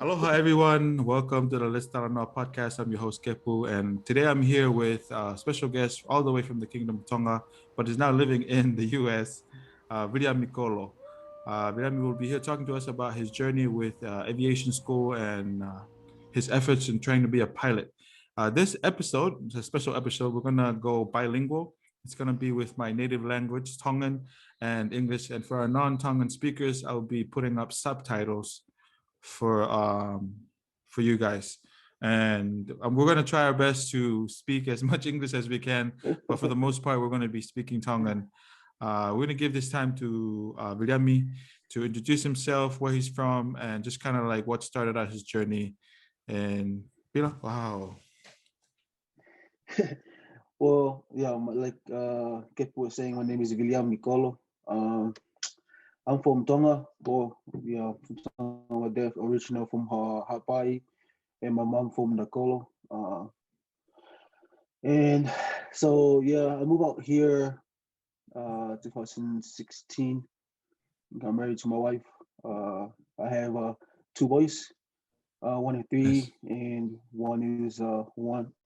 Aloha, everyone. Welcome to the Talanoa Podcast. I'm your host, Kepu, and today I'm here with a special guest all the way from the Kingdom of Tonga, but is now living in the U.S., Viliami Kolo. Viliami will be here talking to us about his journey with aviation school and his efforts in trying to be a pilot. This episode is a special episode. We're going to go bilingual. It's going to be with my native language, Tongan and English. And for our non-Tongan speakers, I'll be putting up subtitles for you guys, and we're going to try our best to speak as much English as we can, but for the most part we're going to be speaking Tongan. We're going to give this time to Viliami to introduce himself, where he's from, and just kind of like what started out his journey. And wow. Well, yeah, like Kepu was saying, my name is Viliami Kolo. I'm from Tonga, or yeah, from Tonga. My dad original from Hawaii, and my mom from Nakolo. And so yeah, I moved out here 2016. Got married to my wife. I have two boys, one is Yes. 3, and one is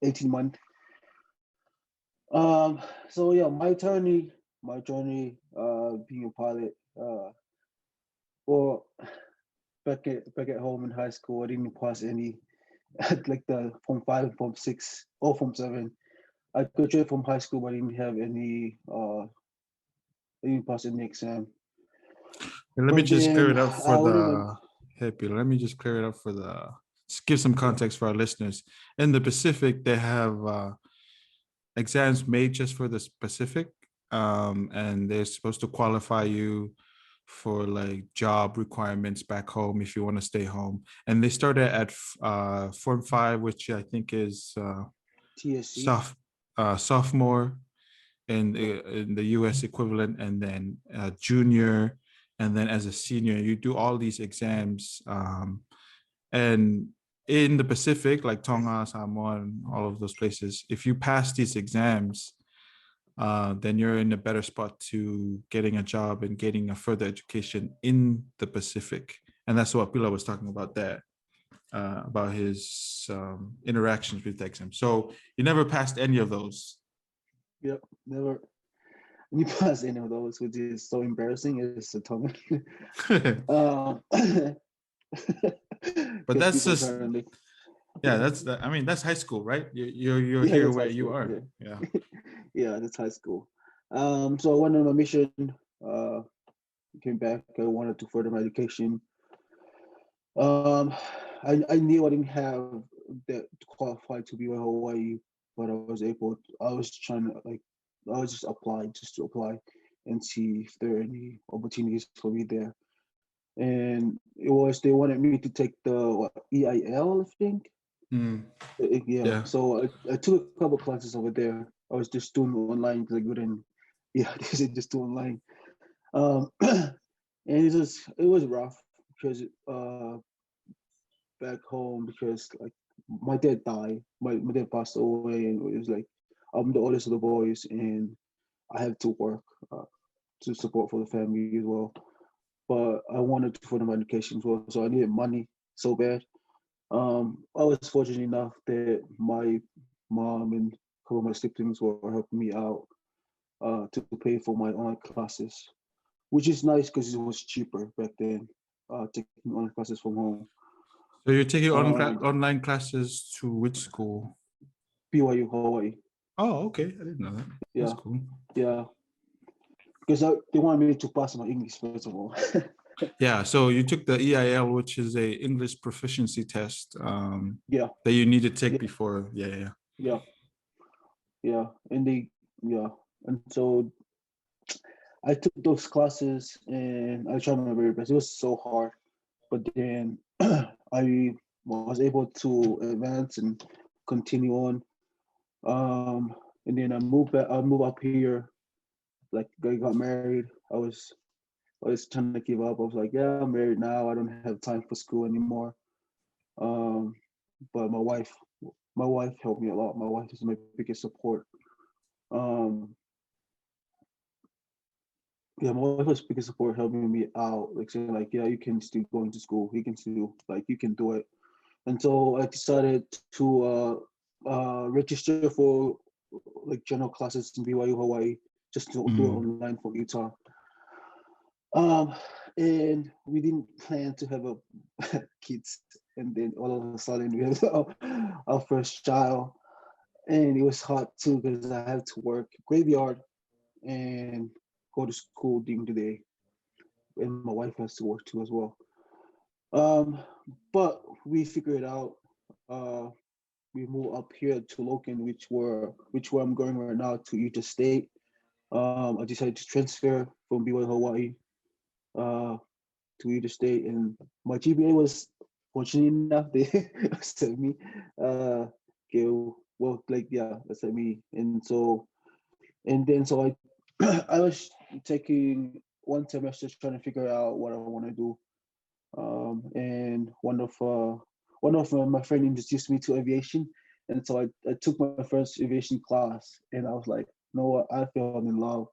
18 months. So yeah, my journey, being a pilot. Well, back at home in high school, I didn't pass any like the Form 5, Form 6, or Form 7. I graduated from high school, but I didn't have any. I didn't pass any exam. And let me But just clear then it up I for only went. the hey Peter, let me just clear it up for the just give some Yeah, context for our listeners. In the Pacific, they have exams made just for the Pacific, and they're supposed to qualify you for like job requirements back home if you want to stay home. And they started at Form 5, which I think is TSC. soft sophomore Yeah, in the US equivalent, and then junior, and then as a senior you do all these exams, and in the Pacific, like Tonga, Samoa, and all of those places, if you pass these exams, then you're in a better spot to getting a job and getting a further education in the Pacific. And that's what Pila was talking about there, about his interactions with the exam. So you never passed any of those. yep, never. You pass any of those, which is so embarrassing. It's a Tongan. Because But that's people just, trying to. yeah, that's the, I mean, that's high school, right? You're Yeah, here that's where high you school. are. Yeah, Yeah. yeah, that's high school. So I went on my mission. Uh, Came back. I wanted to further my education. Um, I knew I didn't have that to qualify to be in Hawaii, but I was able. I was trying to like, I was just apply just to apply and see if there are any opportunities for me there. And it was they wanted me to take the EIL, I think. Mm, Yeah, yeah. so I took a couple classes over there. I was just doing online because I couldn't. Yeah, just do online. And it was rough because back home because like my dad died. My dad passed away, and it was like I'm the oldest of the boys, and I have to work uh, to support for the family as well. But I wanted to further my education as well, so I needed money so bad. I was fortunate enough that my mom and a couple of my siblings were helping me out to pay for my online classes, which is nice because it was cheaper back then. Taking online classes from home. So you're taking Um, online classes to which school? BYU Hawaii. Oh, okay. I didn't know that. That's Yeah, cool. yeah. Because they wanted me to pass my English first of all. Yeah. So you took the EIL, which is a English proficiency test, Yeah, that you need to take yeah, before. Yeah, yeah. yeah, yeah. Yeah, and so I took those classes and I tried my very best. It was so hard, but then I was able to advance and continue on. Um, and then I moved back. I moved up here. Like I got married. I was trying to give up. I was like, yeah, I'm married now. I don't have time for school anymore. Um, but my wife helped me a lot. My wife is my biggest support. Um, yeah, my wife was biggest support helping me out, like saying like, yeah, you can still go into school, you can still like you can do it. And so I decided to register for like general classes in BYU Hawaii, just to do it Mm. online from Utah. Um, and we didn't plan to have a kids, and then all of a sudden we have our first child, and it was hard too because I had to work graveyard and go to school during the day, and my wife has to work too as well. Um, but we figured it out. Uh, we moved up here to Logan, which where I'm going right now to Utah State. I decided to transfer from BYU Hawaii uh, to Utah State, and my GPA was fortunate enough they accept me. Uh, okay, well, like yeah, accept me, and then so I I was taking one semester trying to figure out what I want to do. And one of my friend introduced me to aviation, and so I took my first aviation class, and I was like, you know what, I fell in love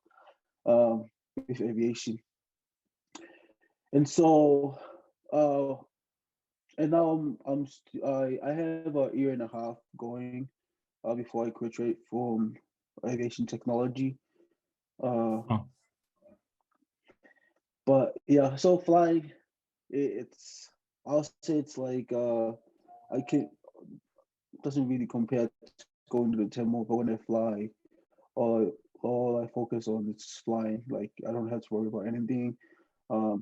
with aviation, and so uh, and now I have a year and a half going before I graduate from aviation technology. Uh, Oh, but yeah, so flying, it's I'll say it's like I can doesn't really compare to going to the temple, but when I fly, all all I focus on is flying. Like I don't have to worry about anything.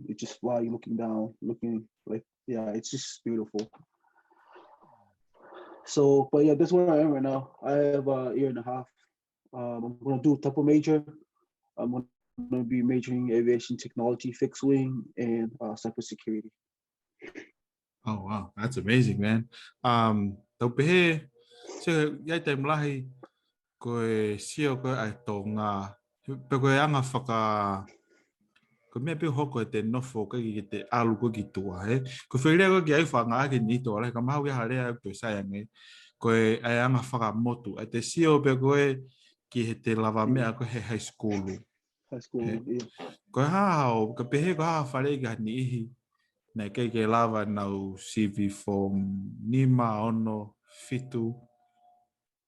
It's just flying, looking down, looking like yeah, it's just beautiful. So, but yeah, that's where I am right now. I have a year and a half. I'm gonna do a double major. I'm gonna be majoring in aviation technology, fixed wing, and cybersecurity. oh wow, that's amazing, man. Tau pehe, so yai tai mlahi koe sio koe ai tō ngā, pe koe anga ko mea pe hoko e te nofo ka ki te alu ko ki tua, he. Ko whirea ko ki ai whanga ake ni tō, ka mahu ia harea au pe saiange, koe ai anga whakamotu, ai te sio pe koe ki he te lava Yeah, mea ko he high school. high He. school. Yeah, Koe hahao, ka pehe ko haha whare ki hani ihi, nei kei ke lava nau CV form 5, 6, 7,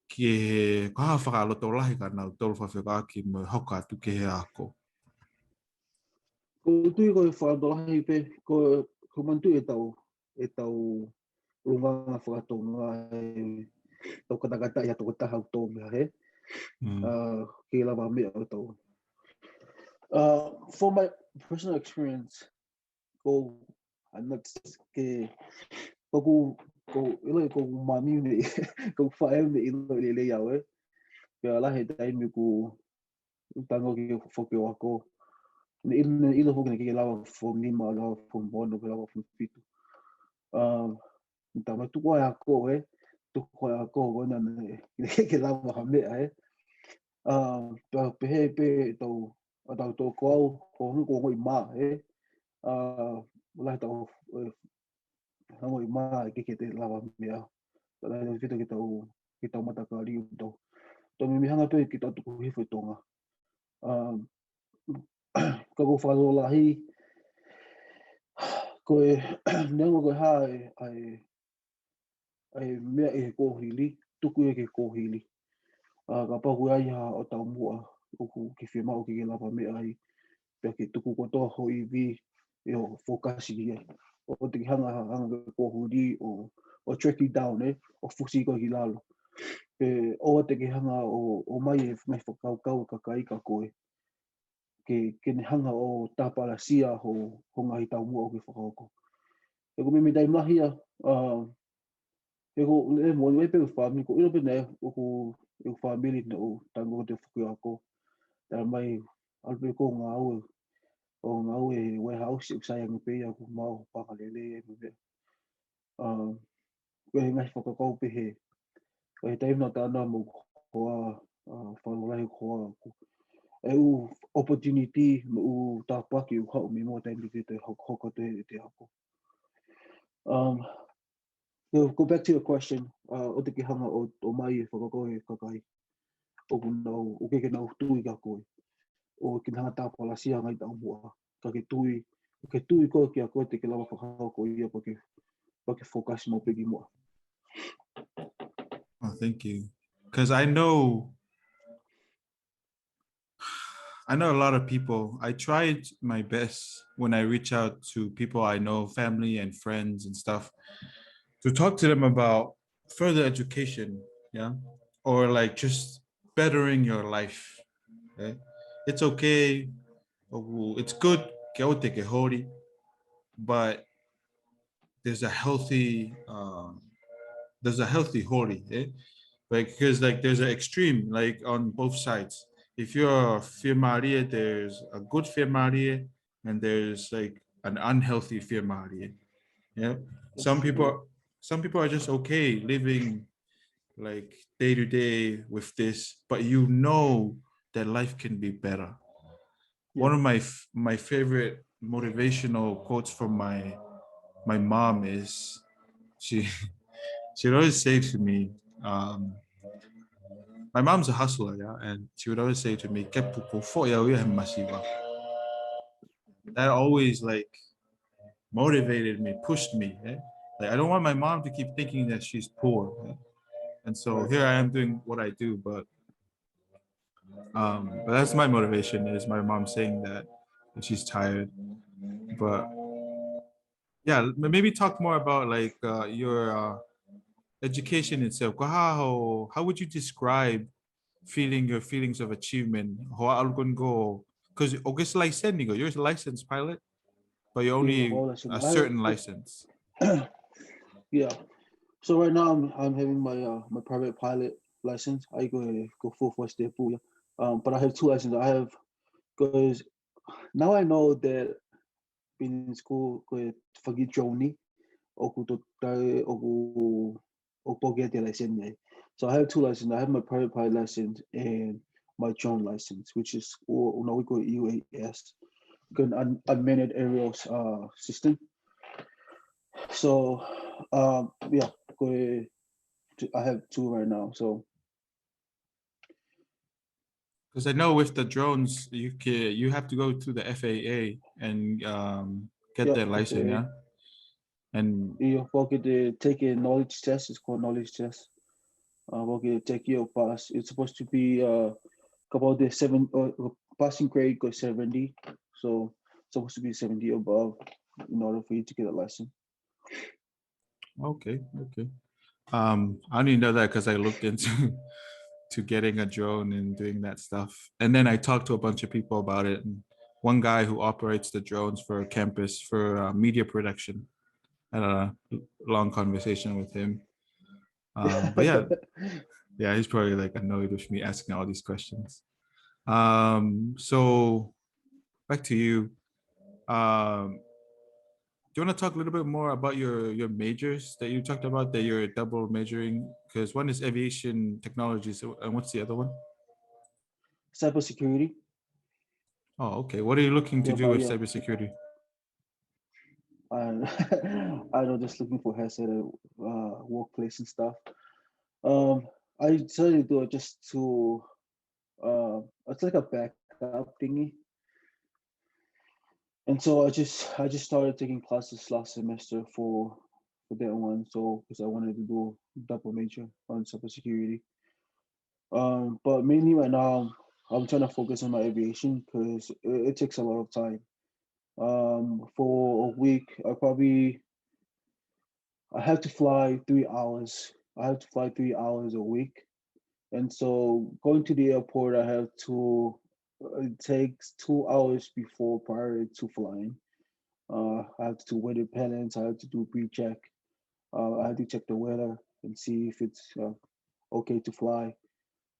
ki he ko haha whakaloto lahi ka nau tolu whawhika ki mo hoka atu ki he ako. ko tui ko whaadolahi pe ko mantu e tau runga whakatonga tau katakata ia tau taha tonga he. Mm. Ke lava mea o tau. For my personal experience, ko not ke ko ku ko ilo ko mami me ko whae me ilo le iau e. Pea lahe taimi ku tango ki whoke wako. Ilo hoki na ke lava from lima, lava from mono, lava from fitu. Tama tuko ai ako e. Tuko ai ako wana ke lava ha mea e. Pehe pe tau tau ko au ko hu ko ngoi ma e. Lai tau ngoi ma ke te lava mea. Lai tau fitu ke tau mataka riu tau. Tau mi hanga pe ke tau tuku hifo tonga. Um, ka ko whakalahi ko e nengo ko ha ai mea e kohili, tuku e ke kohili. Ka pahu ai ha o tau mua o ke whimau ke lava mea ai. Pea ke tuku ko toa ho i vi e o fokasi ki e. O te ki hanga ke kohuri o tricky down e, o fusi ko ki lalo. Pe o te ki hanga o mai e mai whakaukau ka kai ka koe. Ke ne hanga o tāpara sia ho ngahi tau mua o ke whakaoko. E ko mimi dai mahia, e ko le mo le pe family ko ilo pe ne o ko family no o tango te fuku ako. Ta mai alpe ko ngau o ngau e warehouse e sai ang pe ako mau pa ka lele e me. Ko e ngai whakakau pe he. Ko he taim na tāna mo ko whanulai ko e u opportunity mo u tāpaki u hau mi mo taim te hoko te hako. Go back to your question. O te ki hanga o mai e whakakoe kakai. O ke nau tui ka koe. o kinahangata pala siya ngai tang bua ka ke tui ko ke ako te ke lava whakahau ko ia pa ke focus mo pegi mo. Oh, thank you. Because I know a lot of people. I tried my best when I reach out to people I know, family and friends and stuff, to talk to them about further education, yeah, or like just bettering your life. Okay? It's okay. It's good, but there's a healthy holy, eh? Like because like there's an extreme like on both sides. If you're a firmarie, there's a good firmarie and there's like an unhealthy firmarie. Yeah. That's Some true. people some people are just okay living like day to day with this, but you know that life can be better. Yeah. One of my favorite motivational quotes from my mom is she she'd always say to me, um, my mom's a hustler, yeah, and she would always say to me, that always like motivated me, pushed me. Eh? Like I don't want my mom to keep thinking that she's poor. Eh? And so Right. here I am doing what I do, but that's my motivation is my mom saying that she's tired. But yeah, maybe talk more about like your education itself. How would you describe feeling your feelings of achievement? Because August licensing, you're a licensed pilot, but you're Yeah, only all that shit. a certain license. Yeah. So right now I'm having my private pilot license. I go full for step full. But I have two licenses. I have because now I know that being in school ko forget Joni o ku to tae o poget license niya. So I have two licenses. I have my private pilot license and my drone license, which is una we call UAS, good unmanned aerial system. So yeah, I have two right now. So Because I know with the drones, you have to go to the FAA and get yeah, their license, FAA. yeah. And You pocket take a knowledge test. It's called knowledge test. Pocket take your pass. It's supposed to be about the passing grade goes 70. So it's supposed to be 70 above in order for you to get a license. okay. I only know that because I looked into to getting a drone and doing that stuff, and then I talked to a bunch of people about it. And one guy who operates the drones for campus for media production. I had a long conversation with him. But yeah, he's probably like annoyed with me asking all these questions. So back to you. Do you want to talk a little bit more about your majors that you talked about that you're double majoring? Because one is aviation technology, so and what's the other one? Cybersecurity. Oh, okay. What are you looking to Yeah, do but with yeah, cybersecurity? I I know just looking for headset at workplace and stuff. Um, I decided to do it just to it's like a backup thingy. And so I just started taking classes last semester for that one. So because I wanted to do double major on cybersecurity. But mainly right now I'm trying to focus on my aviation because it takes a lot of time. For a week I have to fly 3 hours. I have to fly 3 hours a week. And so going to the airport, I have to. It takes 2 hours before prior to flying. I have to do weather patterns. I have to do pre-check. I have to check the weather and see if it's okay to fly.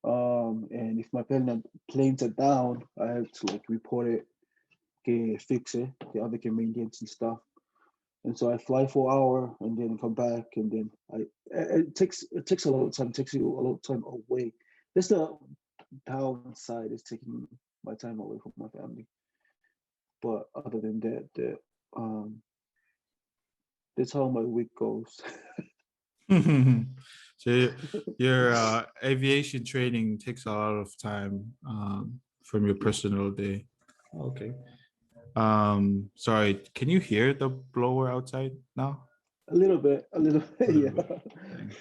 And if my planes are down, I have to like report it, okay, fix it, the other maintenance and stuff. And so I fly for an hour and then come back, and then it takes a lot of time. It takes you a lot of time away. That's the downside is taking my time away from my family. But other than that, um, that's how my week goes. So your aviation training takes a lot of time from your personal day. Okay. Sorry, can you hear the blower outside now? A little A bit, little yeah. bit. Dang.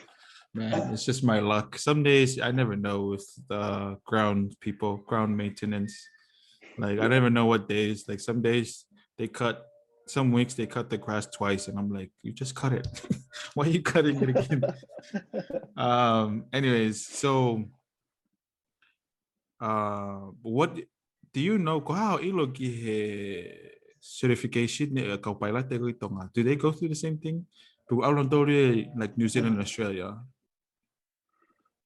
Man, it's just my luck. Some days I never know with the ground people, ground maintenance. Like I Yeah. never know what days. Like some days they cut, some weeks they cut the grass twice, and I'm like, you just cut it. Why are you cutting it again? Anyways, so what do you know? How ilogi certification ni kau pilot ko ito nga. Do they go through the same thing? But I don't know like New Zealand and Australia.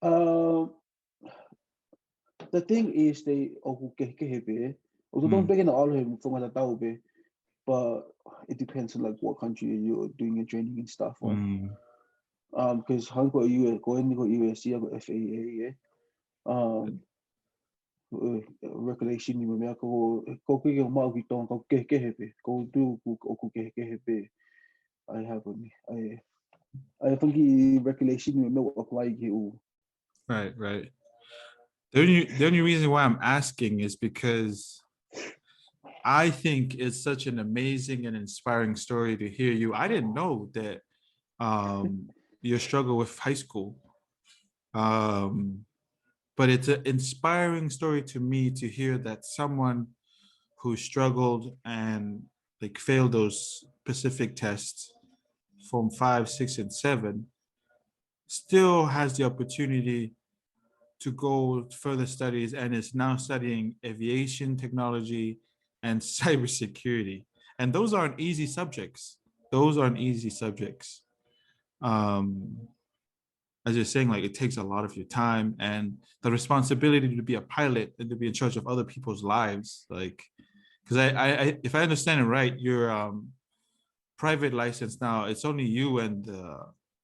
Um, the thing is they okay. Although don't Mm, begin all of him from the tao be, but it depends on like what country you're doing your training and stuff on. mm, Because Hong Kong US, going to go USC, I got FAA, yeah. Um, regulation ni me ko ke ma ki ton ko ke hepe ko do ko ke hepe I have on I think regulation ni me apply ki u. right, right. The only reason why I'm asking is because I think it's such an amazing and inspiring story to hear you. I didn't know that your struggle with high school. Um, but it's an inspiring story to me to hear that someone who struggled and like failed those specific tests from 5, 6, and 7 still has the opportunity to go further studies and is now studying aviation technology and cybersecurity. And those aren't easy subjects. Those aren't easy subjects. Um, as you're saying, like it takes a lot of your time and the responsibility to be a pilot and to be in charge of other people's lives. Like, because if I understand it right, your private license now, it's only you and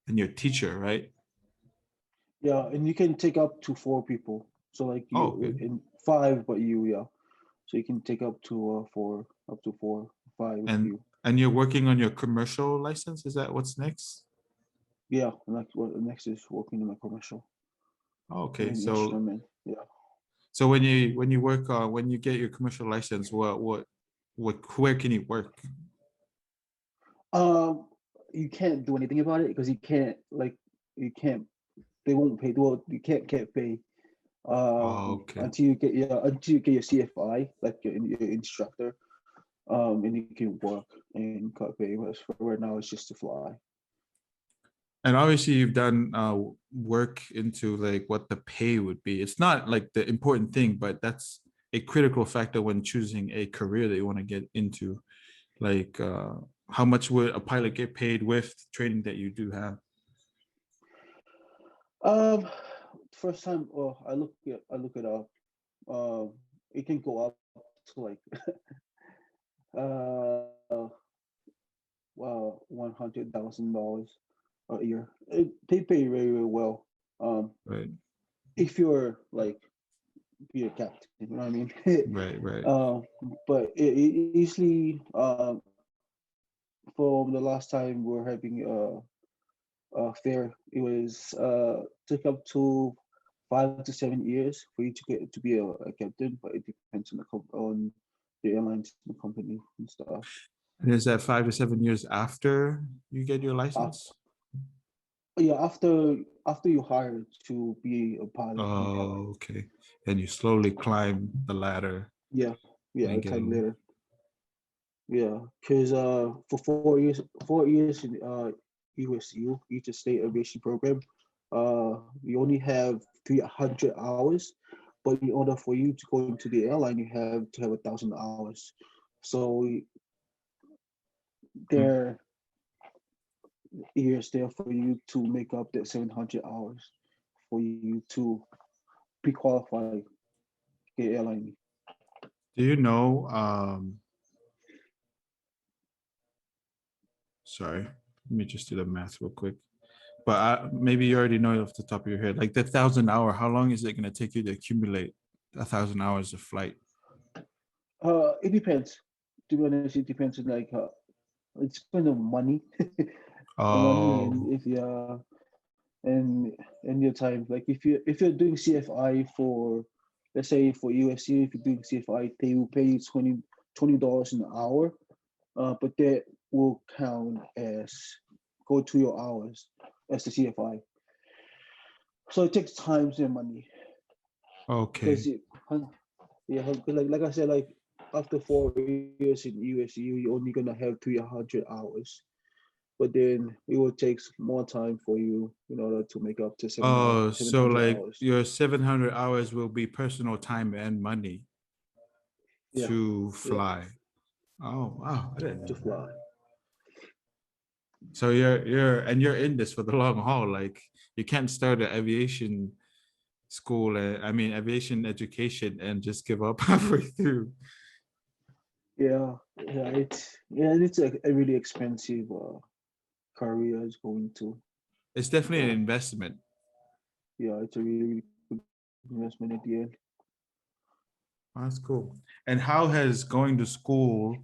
your teacher, right? Yeah, and you can take up to 4 people. So like Oh, you okay. in five, but you yeah. So you can take up to four, up to four, five of And you. and you're working on your commercial license. Is that what's next? Yeah, and like what next is working in my commercial Oh, okay. and So instrument. Yeah. so when you work when you get your commercial license, what where can you work? Um, you can't do anything about it because you can't like you can't. They won't pay. Well, you can't get pay Oh, okay. until you get your CFI, like your instructor. And you can work and cut pay. But for right now, it's just to fly. And obviously you've done work into like what the pay would be. It's not like the important thing, but that's a critical factor when choosing a career that you want to get into. Like how much would a pilot get paid with the training that you do have? Um, first time, I look it up. It can go up to like uh $100,000 a year. They pay very, very well. Right, If you're like be a captain, you know what I mean. right, right. uh, but it usually from the last time we're having fair, it was took up to 5 to 7 years for you to get to be a captain, but it depends on on the airlines and the company and stuff. And is that 5 to 7 years after you get your After, license? yeah, after you hire to be a pilot in the airline. Oh, okay. And you slowly climb the ladder Yeah, yeah, and a time getting later. Yeah, because for 4 years in USU, State Aviation Program, you only have 300 hours, but in order for you to go into the airline, you have to have 1,000 hours. So mm. there years there for you to make up that 700 hours for you to be qualified get airline. Do you know sorry, let me just do the math real quick. But maybe you already know it off the top of your head. Like the 1,000 hour, how long is it going to take you to accumulate 1,000 hours of flight? It depends. To be honest, it depends on like it's kind of money, the money, and Oh, if and your time. Like if you're doing CFI for let's say for USC, if you're doing CFI, they will pay you $20 an hour, but that will count as go to your hours as the CFI. So it takes time and money Okay. because yeah, like I said, like after 4 years in USU, you're only gonna have 300 hours, but then it will take more time for you in order to make up to Oh, so 700 like hours. your 700 hours will be personal time and money Yeah, to yeah, fly. Oh, wow. I didn't to know that. fly. So you're in this for the long haul. Like you can't start an aviation school, aviation education and just give up halfway through. It's a really expensive career is going to. It's definitely an So investment. yeah, it's a really good investment at the end. That's cool. And how has going to school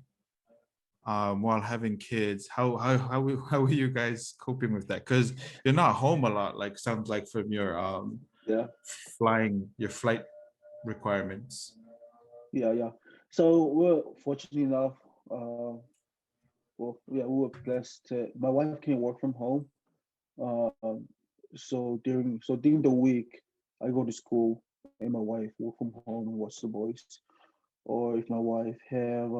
while having kids, how are you guys coping with that? Because you're not home a lot, like sounds like from your Yeah, your flight requirements. yeah. So we're fortunate enough. We were blessed. My wife can work from home. Um, so during the week, I go to school and my wife work from home and watch the boys. Or if my wife have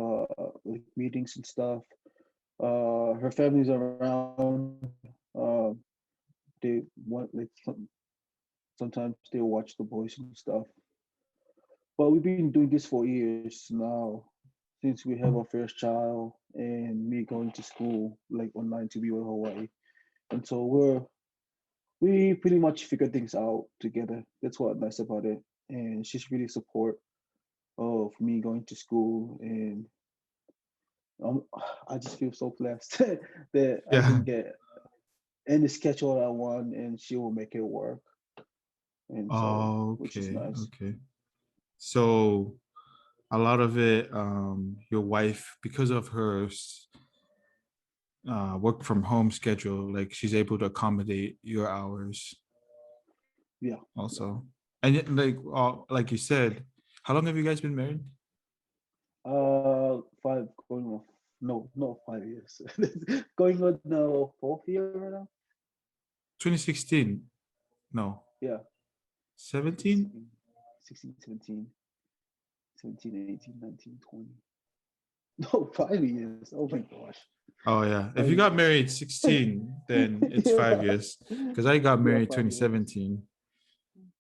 like meetings and stuff, her family's around. They want like sometimes they watch the boys and stuff. But we've been doing this for years now, since we have our first child and me going to school like online to be with Hawaii. And so we pretty much figure things out together. That's what nice about it. And she's really support of me going to school, and um, I just feel so blessed that I Yeah. can get any schedule I want, and she will make it work. And so, which is Okay. nice. Okay. So a lot of it, your wife, because of her work from home schedule, like she's able to accommodate your hours Yeah, yeah. also. And yet, like you said, how long have you guys been married? Five going on. No, not 5 years. Going on the fourth year right now. 2016. No. Yeah, 17? 16, 16, 17, 17, 18, 19, 20. No, 5 years. Oh my gosh. Oh yeah. If you got 5 years. married 16, then it's Yeah. 5 years. Because I got Yeah, married 5 years. 2017.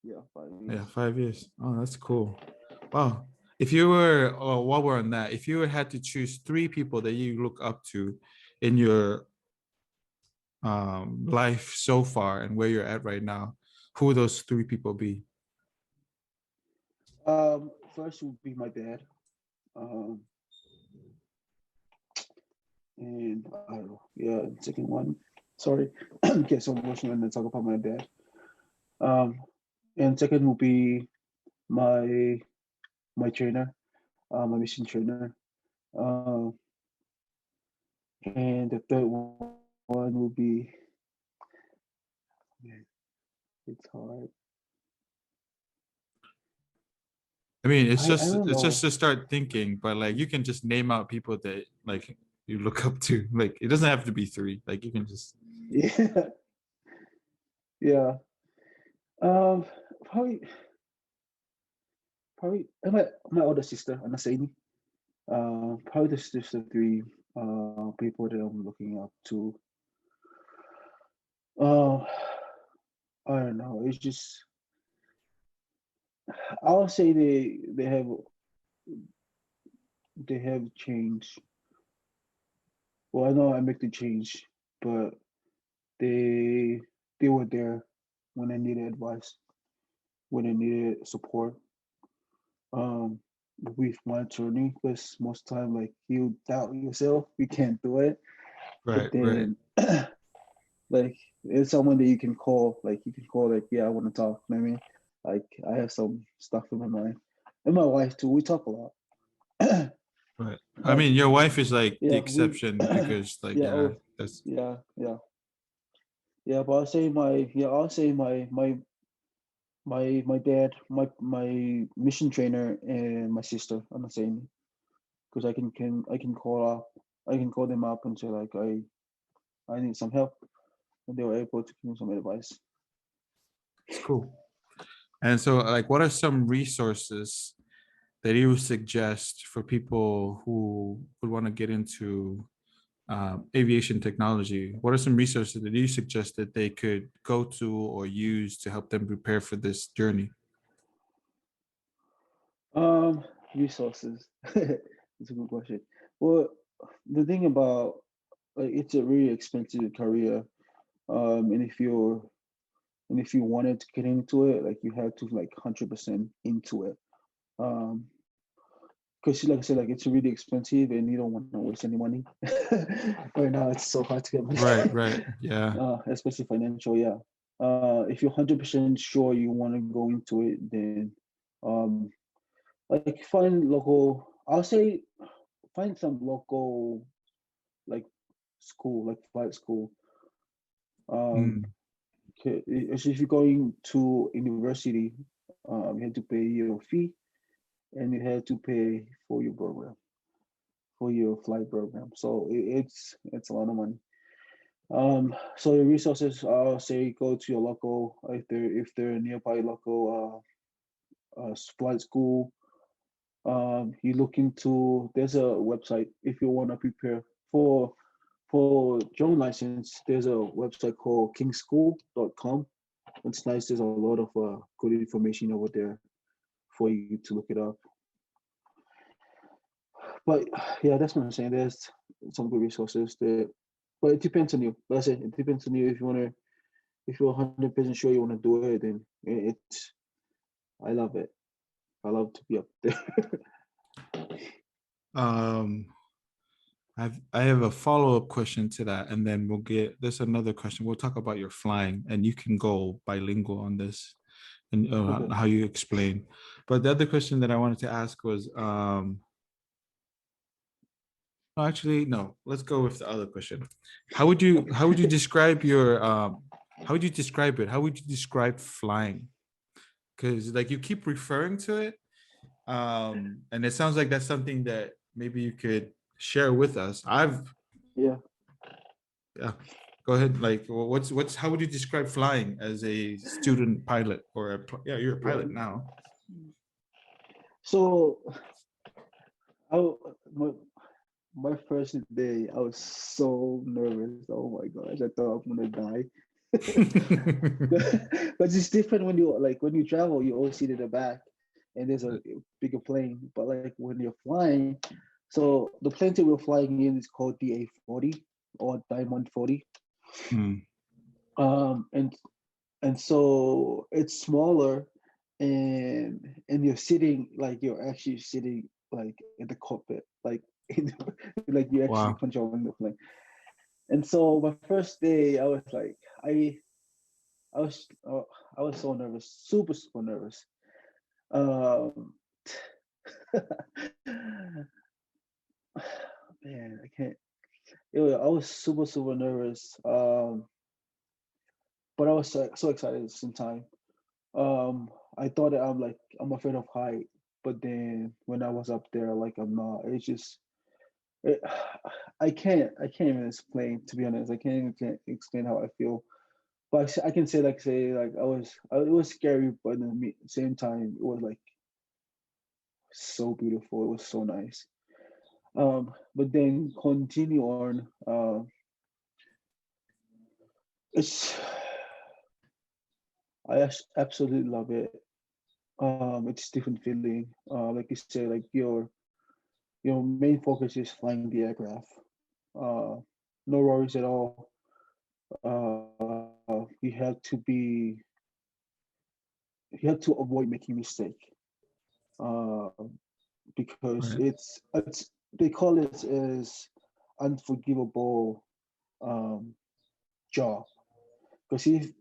Yeah, five Yeah, years. 5 years. Oh, that's cool. Wow. If you were, while we're on that, if you had to choose three people that you look up to in your life so far and where you're at right now, who would those three people be? First would be my dad. Um, and I don't know. Yeah, second one. Sorry, get so emotional when I talk about my dad. Um, and second would be my my trainer, my mission trainer. Um, and the third one would be, man, it's hard. I mean, I don't it's just know. to start thinking, but like you can just name out people that like you look up to. Like it doesn't have to be three. Like you can just Yeah, yeah. Um, probably and my older sister, Anasani. Probably just the three people that I'm looking up to. Uh, I don't know. It's just I'll say they have changed. Well, I know I make the change, but they they were there when I needed advice, when I needed support. Um, with my journey, because most time like you doubt yourself, you can't do it, but right, right. then like it's someone that you can call, like you can call, like yeah, I want to talk. You know what I mean, like I have some stuff in my mind, and my wife too. We talk a lot. Right. I But mean, your wife is like the yeah, we exception because like yeah, yeah, oh that's yeah, yeah, yeah. But I'll say my my dad, my mission trainer, and my sister on the same, because I can call up, I can call them up and say like I need some help, and they were able to give me some advice. It's cool. And so, like, what are some resources that you would suggest for people who would want to get into aviation technology? What are some resources that you suggest that they could go to or use to help them prepare for this journey? Resources. It's a good question. Well, the thing about, like, it's a really expensive career. And if you wanted to get into it, like, you have to like 100% into it. Um, because like I said, like, it's really expensive and you don't want to waste any money. Right now, it's so hard to get Right, money, right. Yeah. especially financial. Yeah. If you're 100% sure you want to go into it, then um, like, find local. I'll say find some local, like, school, like flight school. Um, Mm, Especially if you're going to university, you have to pay your fee, and you have to pay for your program, for your flight program. So it's a lot of money. So the resources, I'll say, go to your local, if they're a nearby local flight school. You look into, there's a website if you want to prepare for drone license. There's a website called kingschool.com. It's nice. There's a lot of good information over there for you to look it up. But yeah, that's what I'm saying. There's some good resources there, but it depends on you. Like I said, it depends on you. If you wanna, if you're 100% sure you wanna do it, then it's. I love it. I love to be up there. um, I have a follow-up question to that, and then we'll get there's another question. We'll talk about your flying, and you can go bilingual on this and Okay. how you explain. But the other question that I wanted to ask was, no, actually, no. Let's go with the other question. Okay. How would you describe your how would you describe it? How would you describe flying? Because like you keep referring to it, and it sounds like that's something that maybe you could share with us. Yeah. Yeah, go ahead. Like, what's how would you describe flying as a student pilot or yeah, you're a Yeah. pilot now. So I my, my first day, I was so nervous. Oh my gosh, I thought I'm gonna die. But it's different when you, like, when you travel, you always sit in the back, and there's a bigger plane. But like when you're flying, so the plane that we're flying in is called the A40 or Diamond 40. Hmm. Um, and and so it's smaller, and you're sitting, like, you're actually sitting like in the cockpit, like like you're actually Wow. controlling the plane. And so my first day, I was like, I was I was so nervous, super nervous. Um, man, I can't. I was super nervous. But I was so excited at the same time. I thought that I'm afraid of height, but then when I was up there, like, I'm not. It's just it, I can't even explain. To be honest, I can't explain how I feel. But I can say, like, it was scary, but at the same time it was like so beautiful. It was so nice. But then continue on. It's absolutely love it. It's different feeling. Like you say, like your main focus is flying the aircraft. Uh, no worries at all. You have to be, you have to avoid making mistake. Uh, because Right. it's they call it as unforgivable um, job. Because if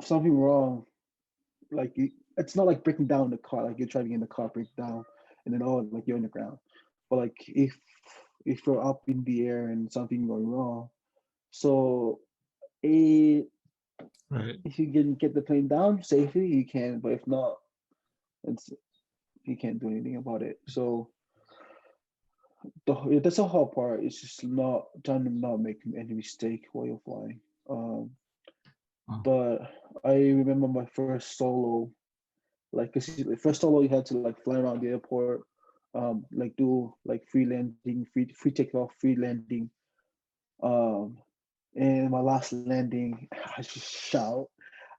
something wrong, like it's not like breaking down the car, like you're driving in the car, break down, and then, oh, like, you're on the ground. But like if you're up in the air and something going wrong, so it Right. If you can get the plane down safely, you can. But if not, it's you can't do anything about it. So that's a hard part. It's just not trying to not make any mistake while you're flying. Oh, But I remember my first solo, like, cause first solo you had to like fly around the airport, like do like free landing, free takeoff, free landing. Um, and my last landing, I just shout,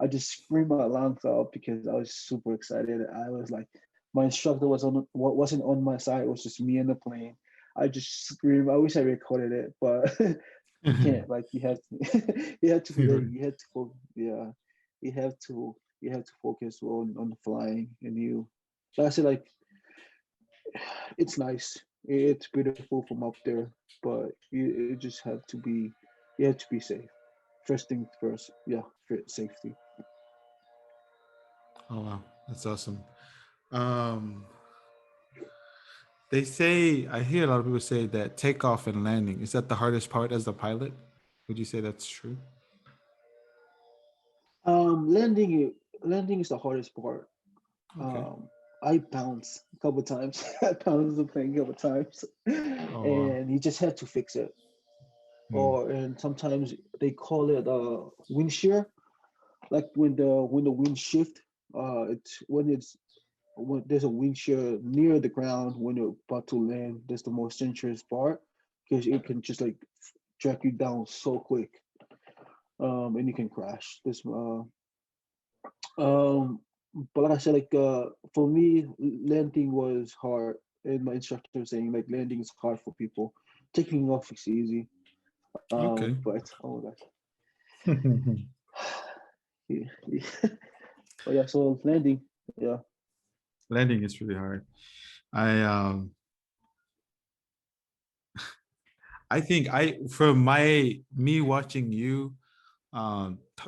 I just screamed my lungs out because I was super excited. I was like, my instructor wasn't on my side. It was just me and the plane. I just screamed. I wish I recorded it, but you can't. Like you have to, you have to be ready. right. You have to, yeah, you have to focus on the flying and you. Like I said, like it's nice. It's beautiful from up there, but you just have to be, you have to be safe. First thing first, yeah, safety. Oh wow, that's awesome. Um, they say I hear a lot of people say that takeoff and landing is that the hardest part as the pilot. Would you say that's true? Landing is the hardest part. Okay. Um, I bounced a couple times. I bounced the plane a couple times, Oh wow. and you just had to fix it. Hmm. Or and sometimes they call it wind shear, like when the wind shift. It's when there's a wind shear near the ground when you're about to land. That's the most dangerous part because it can just like drag you down so quick, and you can crash. This um, but like I said, like for me, landing was hard, and my instructor was saying like landing is hard for people. Taking off is easy. Okay. But oh my yeah, yeah. But yeah, so landing, yeah, Landing is really hard. I um I think I from my me watching you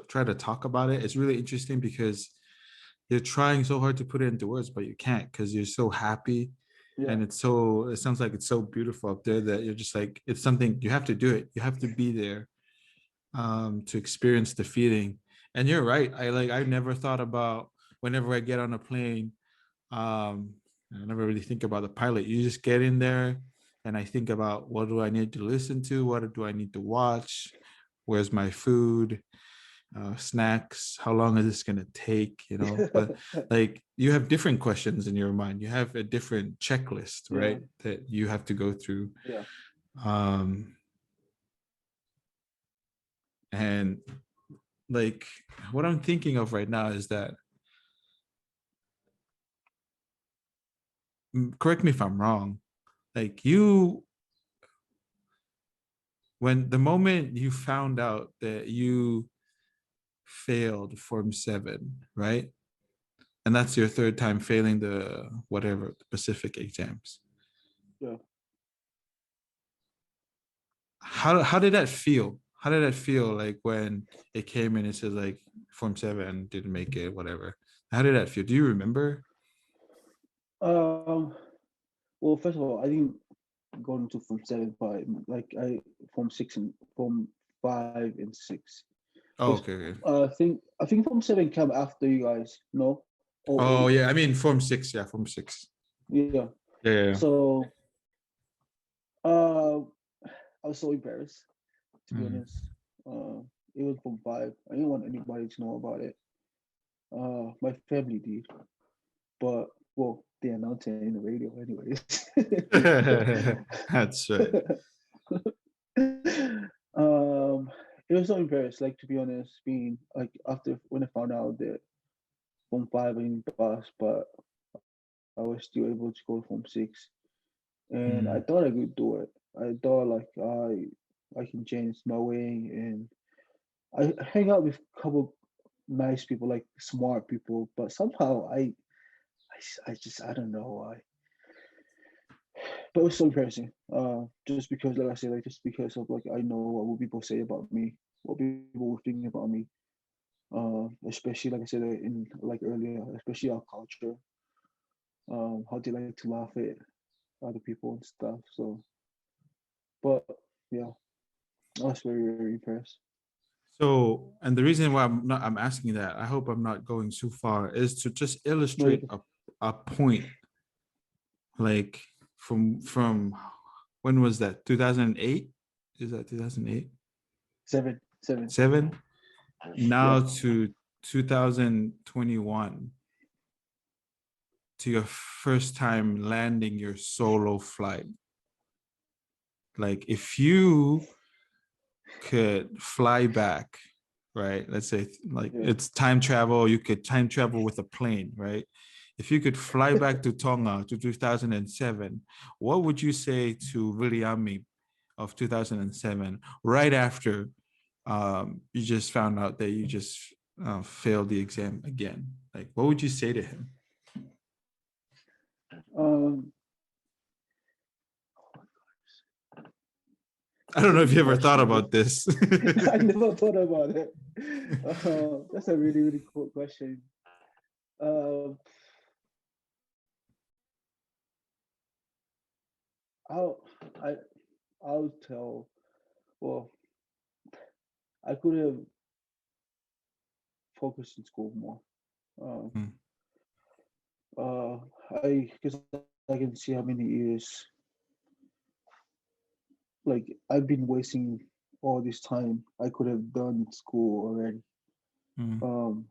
try to talk about it, it's really interesting because you're trying so hard to put it into words, but you can't because you're so happy. yeah, And it sounds like it's so beautiful up there that you're just like, it's something you have to do it. You have to be there to experience the feeling. And you're right. I never thought about whenever I get on a plane, um, I never really think about the pilot. You just get in there and I think about what do I need to listen to? What do I need to watch? Where's my food? Snacks, how long is this going to take, but like you have different questions in your mind, you have a different checklist, yeah, right, that you have to go through. yeah. um and like what I'm thinking of right now is that, correct me if I'm wrong, like you, when the moment you found out that you failed form 7, right, and that's your third time failing the whatever the Pacific exams, Yeah. how did that feel? How did that feel like when it came in? It says like Form 7 didn't make it, whatever. How did that feel? Do you remember? Um. Well, first of all, I didn't go into Form 7, but like Form 6 and Form 5 and 6. Oh, Because okay, okay. I think Form 7 came after you guys. No, oh Oh 08. yeah, I mean Form 6, yeah, Form 6. Yeah. Yeah, yeah, yeah. So uh, I was so embarrassed to be Mm. honest. It was Form 5. I didn't want anybody to know about it. My family did, but well, they announced it in the radio anyways. That's right. um, it was so embarrassed. Like to be honest, being like after when I found out that Form 5 I didn't pass, but I was still able to go to Form 6, and I Mm. thought I could do it. I thought like I can change my way, and I hang out with a couple nice people, like smart people, but somehow I just I don't know why. But it was so embarrassing. Just because, like I said, like just because of like I know what will people say about me, what people will think about me. Especially like I said in like earlier, especially our culture. How they like to laugh at other people and stuff. So, but yeah, I was very very impressed. So, and the reason why I'm asking that, I hope I'm not going too far, is to just illustrate a point, like from when was that? 2008? Is that 2008? Seven. Seven? Now Yeah. to 2021, to your first time landing your solo flight. Like if you could fly back, right? Let's say like Yeah. it's time travel, you could time travel with a plane, right? If you could fly back to Tonga to 2007, what would you say to Viliami of 2007 right after you just found out that you just failed the exam again? Like, what would you say to him? Um, I that's don't a know if good you ever thought question, bro. about this. I never thought about it. That's a really, really cool question. Um, I'll, I, I'll tell. Well, I could have focused in school more. Um, Hmm. uh, because I can see how many years, like I've been wasting all this time. I could have done school already. Hmm. Um,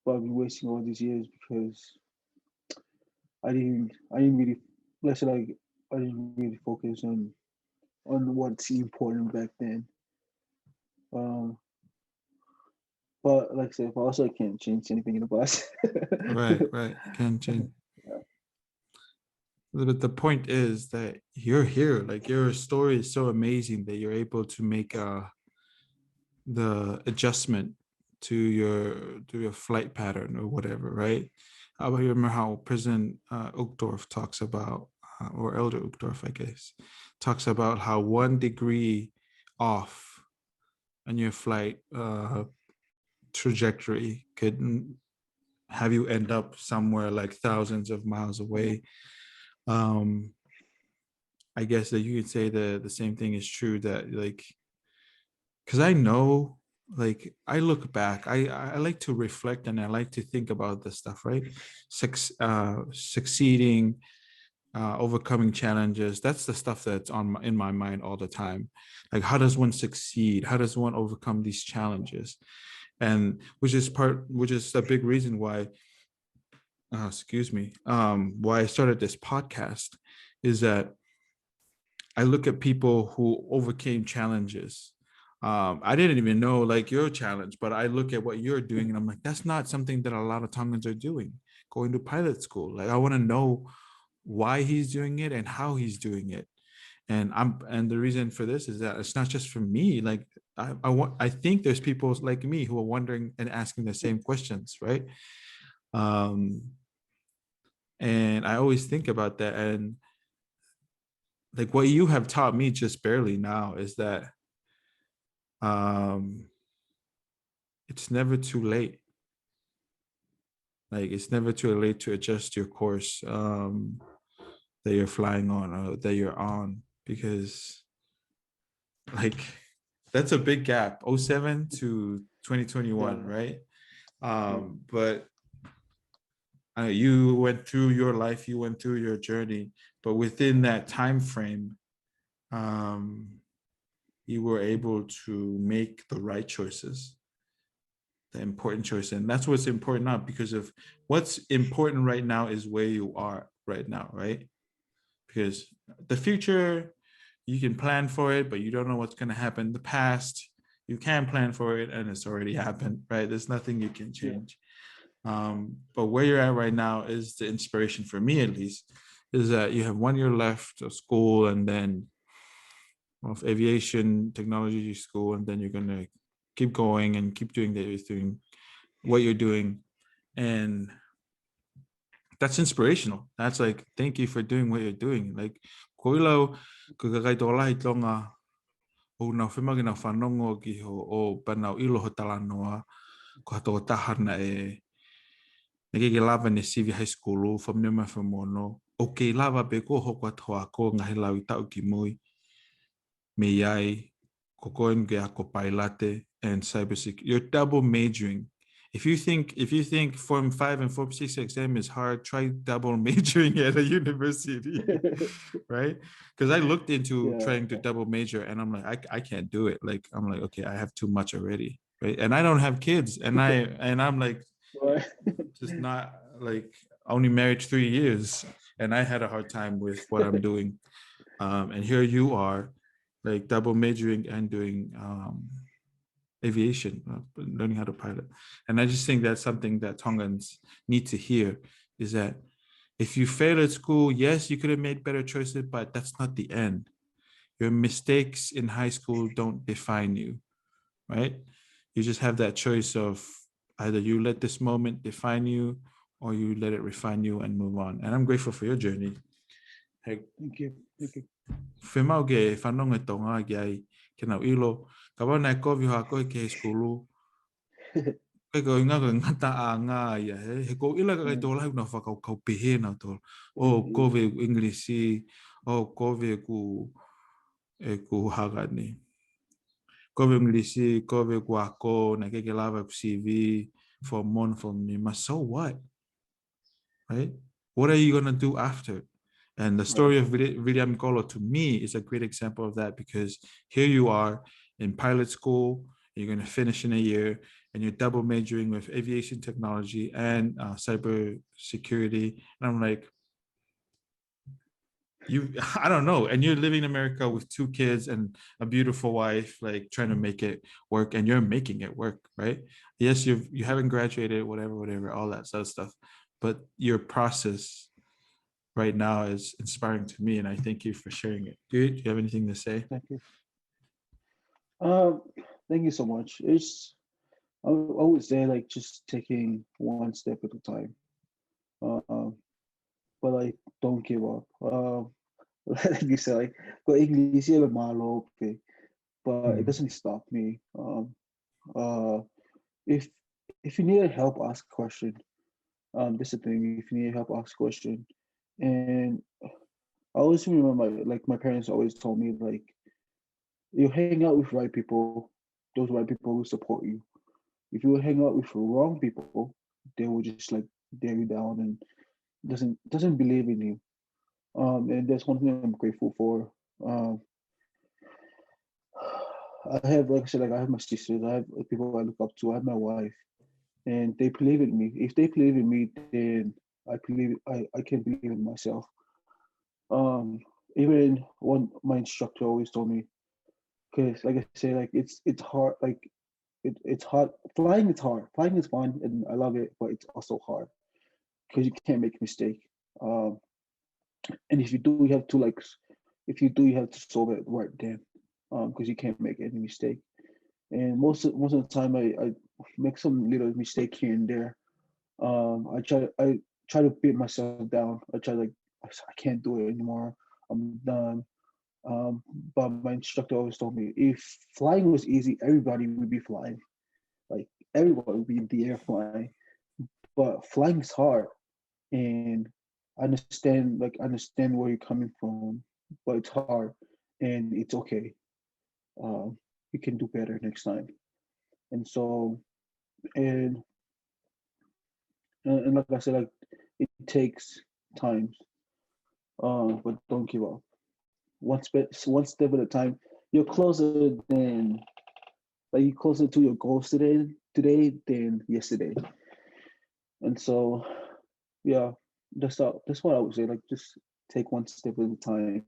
but I've been wasting all these years because I didn't really, let's say like, I didn't really focus on what's important back then. Um, but like I said, I also can't change anything in the past. Right, right. Can't change. But the point is that you're here. Like your story is so amazing that you're able to make the adjustment to your flight pattern or whatever, right? I remember how President Uchtdorf talks about, or Elder Uchtdorf, I guess, talks about how 1 degree off on your flight trajectory could have you end up somewhere like thousands of miles away. Um, I guess that you could say the same thing is true, that like, because I know, like I look back, I like to reflect and I like to think about this stuff, right? Succeeding, overcoming challenges. That's the stuff that's in my mind all the time. Like, how does one succeed? How does one overcome these challenges? And which is a big reason why, excuse me, why I started this podcast, is that I look at people who overcame challenges. I didn't even know like your challenge, but I look at what you're doing and I'm like, that's not something that a lot of Tongans are doing, going to pilot school. Like I want to know why he's doing it and how he's doing it. And the reason for this is that it's not just for me. Like I think there's people like me who are wondering and asking the same questions, right? Um, and I always think about that. And like what you have taught me just barely now is that um it's never too late. Like it's never too late to adjust your course that you're flying on or that you're on, because like that's a big gap, '07 to Yeah, 2021, right? yeah, But you went through your life, you went through your journey, but within that time frame, um, you were able to make the right choices, the important choice. And that's what's important now, because of what's important right now is where you are right now, right? Because the future, you can plan for it, but you don't know what's going to happen. The past, you can plan for it and it's already happened, right? There's nothing you can yeah, change. But where you're at right now is the inspiration for me, at least, is that you have 1 year left of school and then of aviation technology school, and then you're going to keep going and keep doing what you're doing. And that's inspirational. That's like, thank you for doing what you're doing. Like, koilo kagakaitola itlonga o na whemagi na whanongo ki o panau ilo ho Talanoa ko hato tahana nage lava ne Sivi High School from Numa Famono. Okay, lava be ko ho kwa toa ko ngahi lau i tau ki mui me iai kokoin ge ako pailate and cybersecurity. You're double majoring. If you think Form 5 and Form 6 exam is hard, try double majoring at a university, right? Because I looked into Yeah. trying to double major and I'm like, I can't do it. Like, I'm like, okay, I have too much already, right? And I don't have kids. And I'm like, Right. just not like only married 3 years. And I had a hard time with what I'm doing. And here you are, like double majoring and doing aviation, learning how to pilot. And I just think that's something that Tongans need to hear is that if you fail at school, yes, you could have made better choices, but that's not the end. Your mistakes in high school don't define you, right? You just have that choice of either you let this moment define you or you let it refine you and move on. And I'm grateful for your journey. Hey, Thank you. Thank you. whemau ge whanonga tonga ge ai ke nau ilo, ka wana e kovi hoa koe ke skulu, koe ko inga koe ngata a ngā ia, he ko ila ka kai tō lai kuna whakau kau pehe na tō, o kove Englisi, o kove ku haga ni. Kove Englisi, kove ku ako, na ke lava ku CV, for mon for me, ma so what? Right? What are you going to do after? And the story of Viliami Kolo to me is a great example of that because here you are in pilot school, you're going to finish in a year, and you're double majoring with aviation technology and cyber security. And I'm like, I don't know. And you're living in America with 2 kids and a beautiful wife, like trying to make it work, and you're making it work, right? Yes, you haven't graduated, whatever, all that sort of stuff, but your process right now is inspiring to me, and I thank you for sharing it. Do you have anything to say? Thank you. Thank you so much. I would say like just taking one step at a time. But like don't give up. Like you said, like go English malo, okay, but it doesn't stop me. Uh, if you need help, ask a question. This is the thing. If you need help, ask a question. And I always remember my parents always told me like you hang out with right people, those right people will support you. If you hang out with wrong people, they will just like tear you down and doesn't believe in you. And that's one thing I'm grateful for. I have, like I said, like I have my sisters, I have people I look up to, I have my wife, and they believe in me. If they believe in me, then I can believe in myself. Even one my instructor always told me, because like I say, like it's hard, like it's hard. Flying is hard. Flying is fun, and I love it, but it's also hard because you can't make a mistake. And if you do, you have to like, if you do, you have to solve it right then, because you can't make any mistake. And most of the time, I make some little mistake here and there. I try to beat myself down. I try like I can't do it anymore. I'm done. But my instructor always told me if flying was easy, everybody would be flying. Like everybody would be in the air flying. But flying is hard, and I understand where you're coming from, but it's hard, and it's okay. You can do better next time. And so, and and like I said, like it takes time, but don't give up. One step at a time. You're closer than like you're closer to your goals today than yesterday. And so, yeah, that's what I would say. Like just take one step at a time,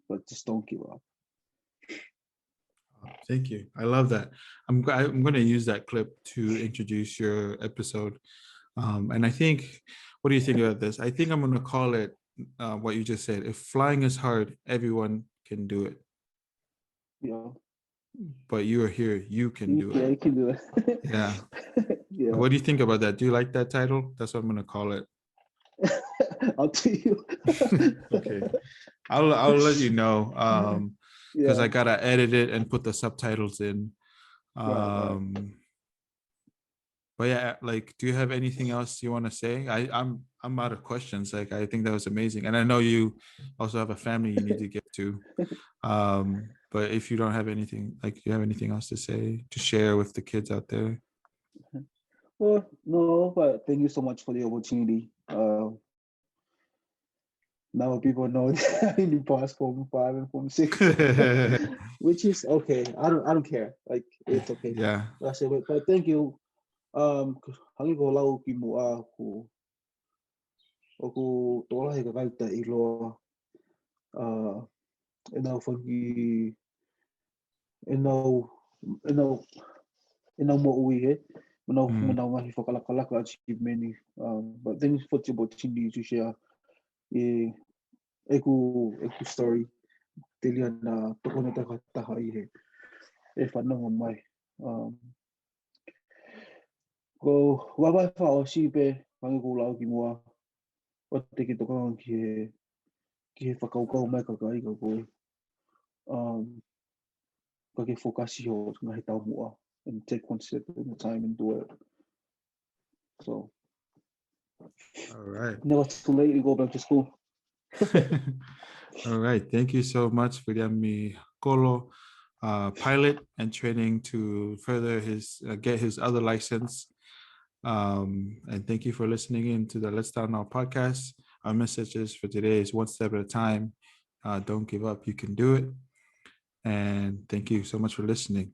but just don't give up. Thank you. I love that. I'm going to use that clip to introduce your episode. And I think, what do you think about this? I think I'm going to call it what you just said. If flying is hard, everyone can do it. Yeah. But you are here. You can do it. Yeah, you can do it. Yeah. Yeah. What do you think about that? Do you like that title? That's what I'm going to call it. I'll tell you. Okay. I'll let you know. Because Yeah. I gotta edit it and put the subtitles in. Right. But yeah, like, do you have anything else you want to say? I'm out of questions. I think that was amazing, and I know you also have a family you need to get to. But if you don't have anything, like you have anything else to say, to share with the kids out there? Well, no, but thank you so much for the opportunity. Now people know that I need pass Form 5 and Form 6, which is okay. I don't care. Like it's okay. Yeah. I said, but thank you. Hangi ko lau ki mo aku tola he ka kaita I loa. Ina whaki ina ina ina mo ui he. Mana mahi whakalakalaka achievement. But thanks for the opportunity to share e eku story. Telia na tokona taha I he. E whanonga mai. Ko wawa whao si pe hangi ko lau ki mua. O te ki toka ki he whakaukau mai kakai ka koe. Ka ke fokasi ho ngahi tau mua. And take one step at a time and do it. So, All right. never too late to go back to school. All right. Thank you so much, Viliami Kolo, pilot and training to further his get his other license. And thank you for listening in to the Let's Talanoa podcast. Our messages for today is one step at a time. Don't give up. You can do it. And thank you so much for listening.